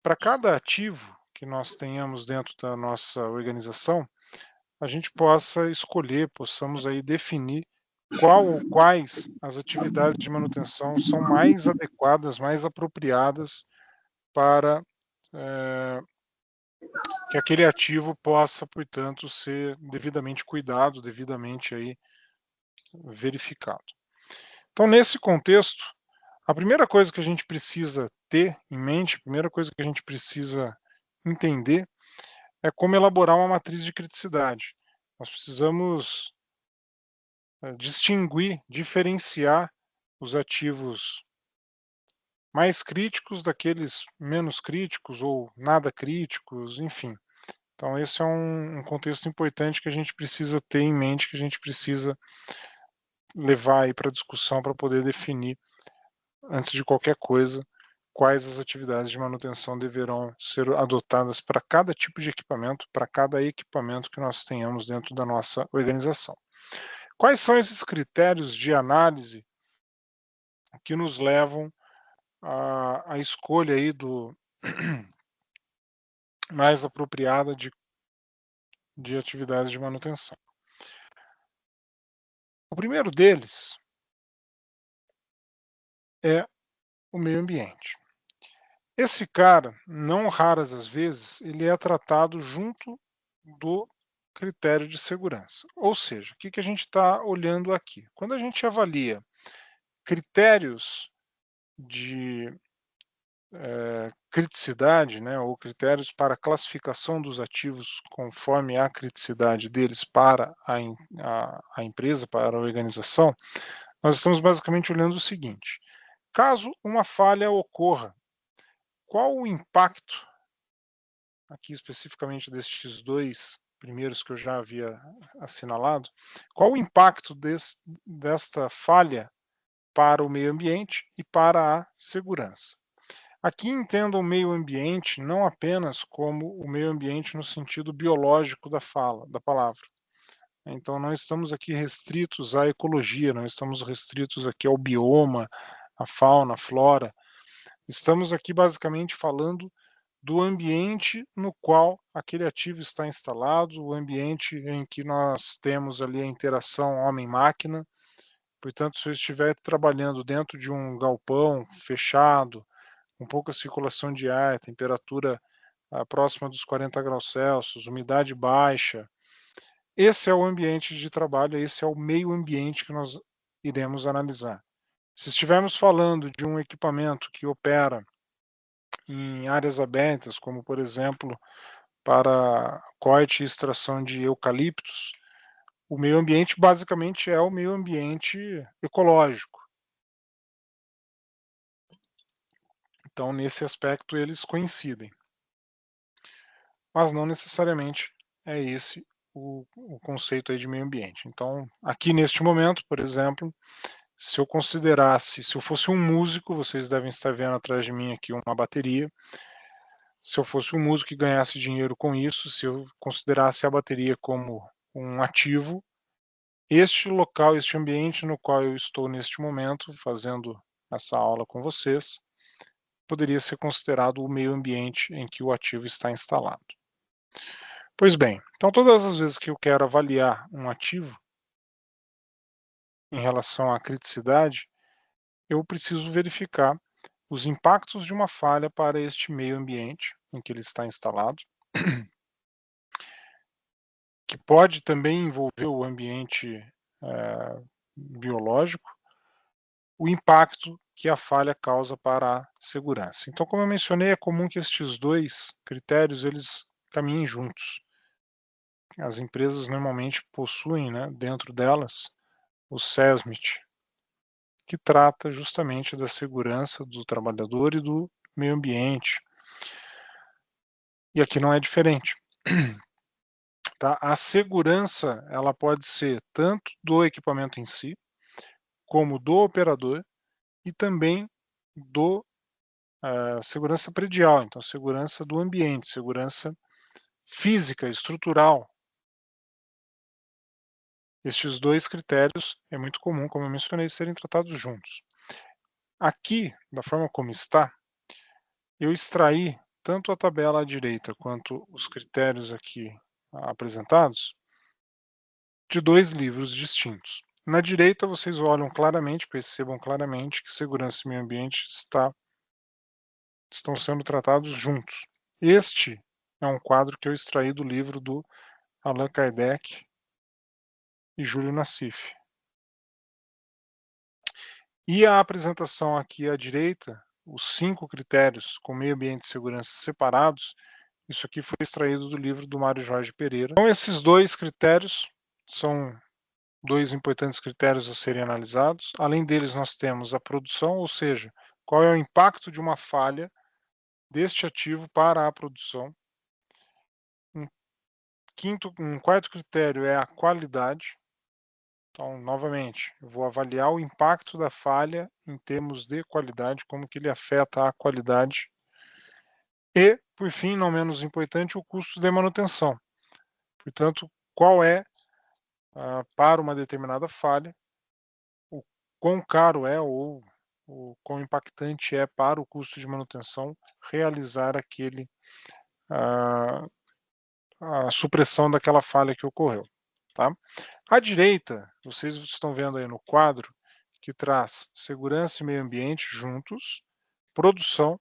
para cada ativo que nós tenhamos dentro da nossa organização, a gente possa escolher, possamos aí definir qual ou quais as atividades de manutenção são mais adequadas, mais apropriadas para que aquele ativo possa, portanto, ser devidamente cuidado, devidamente aí verificado. Então, nesse contexto, a primeira coisa que a gente precisa ter em mente, a primeira coisa que a gente precisa entender é como elaborar uma matriz de criticidade. Nós precisamos distinguir, diferenciar os ativos mais críticos daqueles menos críticos ou nada críticos, enfim. Então, esse é um contexto importante que a gente precisa ter em mente, que a gente precisa levar aí para discussão para poder definir, antes de qualquer coisa, quais as atividades de manutenção deverão ser adotadas para cada tipo de equipamento, para cada equipamento que nós tenhamos dentro da nossa organização. Quais são esses critérios de análise que nos levam à escolha aí do mais apropriada de atividades de manutenção? O primeiro deles é o meio ambiente. Esse cara, não raras as vezes, ele é tratado junto do critério de segurança. Ou seja, o que a gente está olhando aqui? Quando a gente avalia critérios de criticidade, né, ou critérios para classificação dos ativos conforme a criticidade deles para a empresa, para a organização, nós estamos basicamente olhando o seguinte: caso uma falha ocorra, qual o impacto, aqui especificamente destes dois primeiros que eu já havia assinalado, qual o impacto desta falha para o meio ambiente e para a segurança? Aqui entenda o meio ambiente não apenas como o meio ambiente no sentido biológico da palavra. Então não estamos aqui restritos à ecologia, não estamos restritos aqui ao bioma, à fauna, à flora. Estamos aqui basicamente falando do ambiente no qual aquele ativo está instalado, o ambiente em que nós temos ali a interação homem-máquina. Portanto, se eu estiver trabalhando dentro de um galpão fechado, com pouca circulação de ar, temperatura próxima dos 40 graus Celsius, umidade baixa, esse é o ambiente de trabalho, esse é o meio ambiente que nós iremos analisar. Se estivermos falando de um equipamento que opera em áreas abertas, como por exemplo para corte e extração de eucaliptos, o meio ambiente basicamente é o meio ambiente ecológico. Então, nesse aspecto, eles coincidem. Mas não necessariamente é esse o conceito aí de meio ambiente. Então, aqui neste momento, por exemplo, se eu fosse um músico, vocês devem estar vendo atrás de mim aqui uma bateria. Se eu fosse um músico e ganhasse dinheiro com isso, se eu considerasse a bateria como um ativo, este local, este ambiente no qual eu estou neste momento, fazendo essa aula com vocês, poderia ser considerado o meio ambiente em que o ativo está instalado. Pois bem, então todas as vezes que eu quero avaliar um ativo em relação à criticidade, eu preciso verificar os impactos de uma falha para este meio ambiente em que ele está instalado, que pode também envolver o ambiente biológico, o impacto que a falha causa para a segurança. Então, como eu mencionei, é comum que estes dois critérios eles caminhem juntos. As empresas normalmente possuem, né, dentro delas, o SESMIT, que trata justamente da segurança do trabalhador e do meio ambiente. E aqui não é diferente. Tá? A segurança ela pode ser tanto do equipamento em si, como do operador e também do segurança predial, então segurança do ambiente, segurança física, estrutural. Estes dois critérios é muito comum, como eu mencionei, serem tratados juntos. Aqui, da forma como está, eu extraí tanto a tabela à direita quanto os critérios aqui apresentados de dois livros distintos. Na direita, vocês olham claramente, percebam claramente que segurança e meio ambiente estão sendo tratados juntos. Este é um quadro que eu extraí do livro do Allan Kardec e Júlio Nassif. E a apresentação aqui à direita, os 5 critérios com meio ambiente e segurança separados, isso aqui foi extraído do livro do Mário Jorge Pereira. Então, esses dois critérios são dois importantes critérios a serem analisados. Além deles, nós temos a produção, ou seja, qual é o impacto de uma falha deste ativo para a produção. Um quarto critério é a qualidade. Então, novamente, eu vou avaliar o impacto da falha em termos de qualidade, como que ele afeta a qualidade. E, por fim, não menos importante, o custo de manutenção. Portanto, qual é, para uma determinada falha, o quão caro é ou o quão impactante é para o custo de manutenção realizar a supressão daquela falha que ocorreu. Tá? À direita, vocês estão vendo aí no quadro que traz segurança e meio ambiente juntos, produção,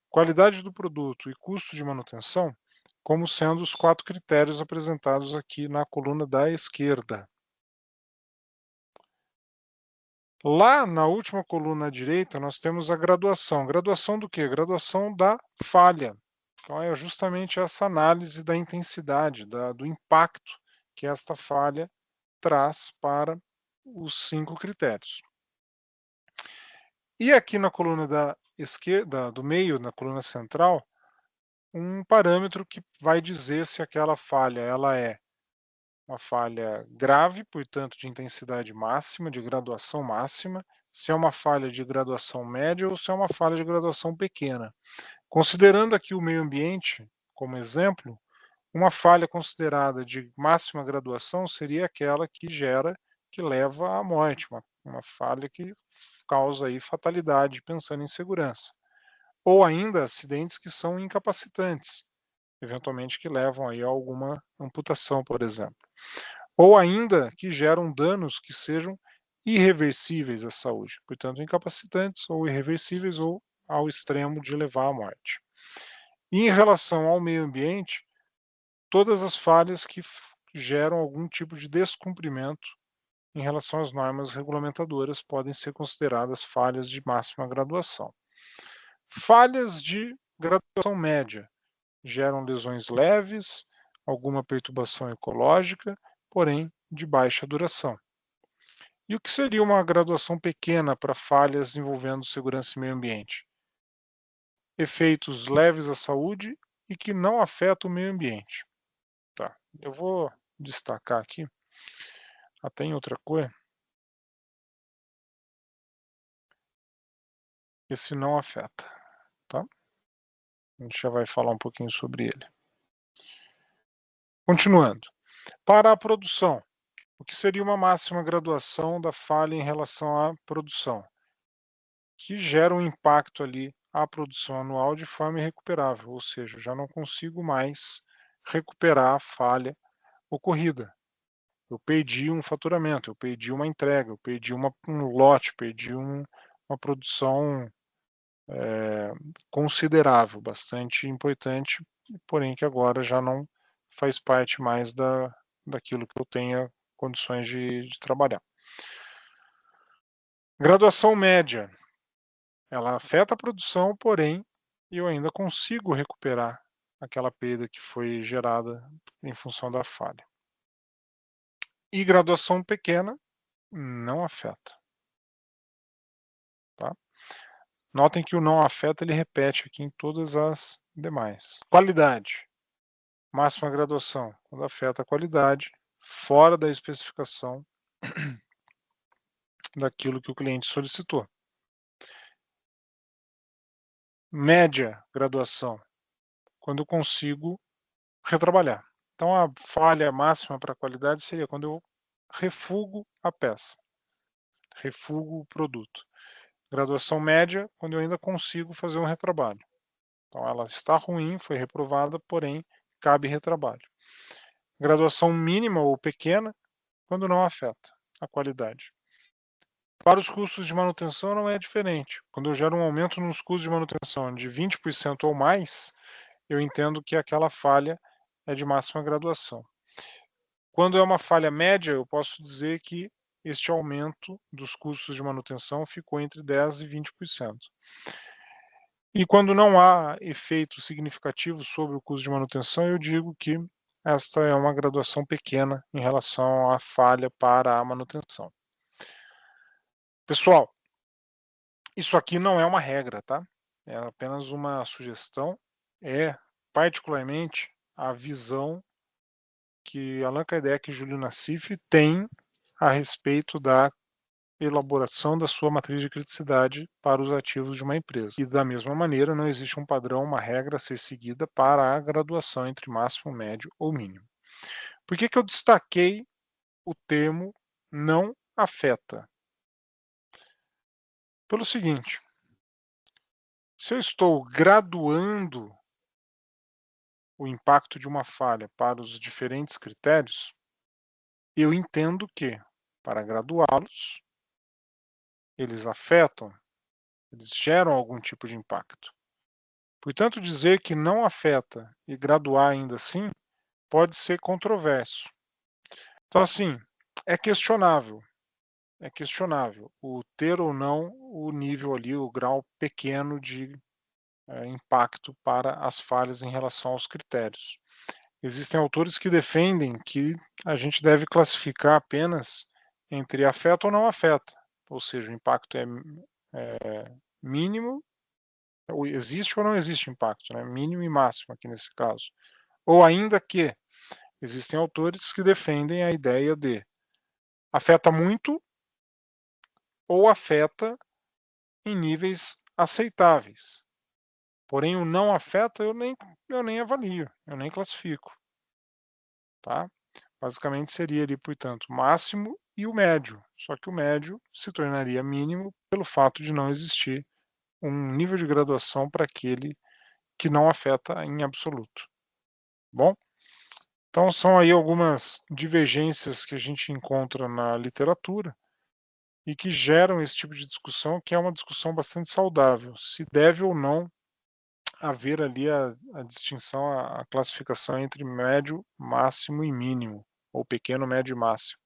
qualidade do produto e custo de manutenção, como sendo os 4 critérios apresentados aqui na coluna da esquerda. Lá na última coluna à direita, nós temos a graduação. Graduação do quê? Graduação da falha. Então, é justamente essa análise da intensidade, do impacto que esta falha traz para os 5 critérios. E aqui na coluna da esquerda, do meio, na coluna central, um parâmetro que vai dizer se aquela falha ela é uma falha grave, portanto de intensidade máxima, de graduação máxima, se é uma falha de graduação média ou se é uma falha de graduação pequena. Considerando aqui o meio ambiente como exemplo, uma falha considerada de máxima graduação seria aquela que leva à morte, uma falha que causa aí fatalidade, pensando em segurança. Ou ainda acidentes que são incapacitantes, eventualmente que levam aí a alguma amputação, por exemplo. Ou ainda que geram danos que sejam irreversíveis à saúde, portanto incapacitantes ou irreversíveis ou ao extremo de levar à morte. E em relação ao meio ambiente, todas as falhas que geram algum tipo de descumprimento em relação às normas regulamentadoras podem ser consideradas falhas de máxima graduação. Falhas de graduação média geram lesões leves, alguma perturbação ecológica, porém de baixa duração. E o que seria uma graduação pequena para falhas envolvendo segurança e meio ambiente? Efeitos leves à saúde e que não afetam o meio ambiente. Tá. Eu vou destacar aqui, até em outra cor, esse não afeta. Tá? A gente já vai falar um pouquinho sobre ele. Continuando. Para a produção, o que seria uma máxima graduação da falha em relação à produção? Que gera um impacto ali à produção anual de forma irrecuperável, ou seja, eu já não consigo mais recuperar a falha ocorrida. Eu perdi um faturamento, eu perdi uma entrega, eu perdi um lote, perdi uma produção considerável, bastante importante, porém que agora já não faz parte mais daquilo que eu tenha condições de trabalhar. Graduação média, ela afeta a produção, porém eu ainda consigo recuperar aquela perda que foi gerada em função da falha. E graduação pequena não afeta. Tá? Notem que o não afeta ele repete aqui em todas as demais. Qualidade. Máxima graduação, quando afeta a qualidade, fora da especificação daquilo que o cliente solicitou. Média graduação, quando eu consigo retrabalhar. Então, a falha máxima para a qualidade seria quando eu refugo a peça, refugo o produto. Graduação média, quando eu ainda consigo fazer um retrabalho. Então ela está ruim, foi reprovada, porém cabe retrabalho. Graduação mínima ou pequena, quando não afeta a qualidade. Para os custos de manutenção não é diferente. Quando eu gero um aumento nos custos de manutenção de 20% ou mais, eu entendo que aquela falha é de máxima graduação. Quando é uma falha média, eu posso dizer que este aumento dos custos de manutenção ficou entre 10% e 20%. E quando não há efeito significativo sobre o custo de manutenção, eu digo que esta é uma graduação pequena em relação à falha para a manutenção. Pessoal, isso aqui não é uma regra, tá? É apenas uma sugestão, é particularmente a visão que Allan Kardec e Júlio Nassif têm a respeito da elaboração da sua matriz de criticidade para os ativos de uma empresa. E da mesma maneira, não existe um padrão, uma regra a ser seguida para a graduação entre máximo, médio ou mínimo. Por que eu destaquei o termo não afeta? Pelo seguinte, se eu estou graduando o impacto de uma falha para os diferentes critérios, eu entendo que, para graduá-los, eles afetam, eles geram algum tipo de impacto. Portanto, dizer que não afeta e graduar ainda assim pode ser controverso. Então, assim, é questionável, é questionável o ter ou não o nível ali, o grau pequeno de impacto para as falhas em relação aos critérios. Existem autores que defendem que a gente deve classificar apenas entre afeta ou não afeta, ou seja, o impacto é mínimo, ou existe ou não existe impacto, né? Mínimo e máximo aqui nesse caso. Ou ainda que existem autores que defendem a ideia de afeta muito ou afeta em níveis aceitáveis. Porém, o não afeta eu nem avalio, eu nem classifico. Tá? Basicamente seria ali, portanto, máximo e o médio. Só que o médio se tornaria mínimo pelo fato de não existir um nível de graduação para aquele que não afeta em absoluto. Bom, então são aí algumas divergências que a gente encontra na literatura e que geram esse tipo de discussão, que é uma discussão bastante saudável, se deve ou não haver ali a distinção, a classificação entre médio, máximo e mínimo, ou pequeno, médio e máximo.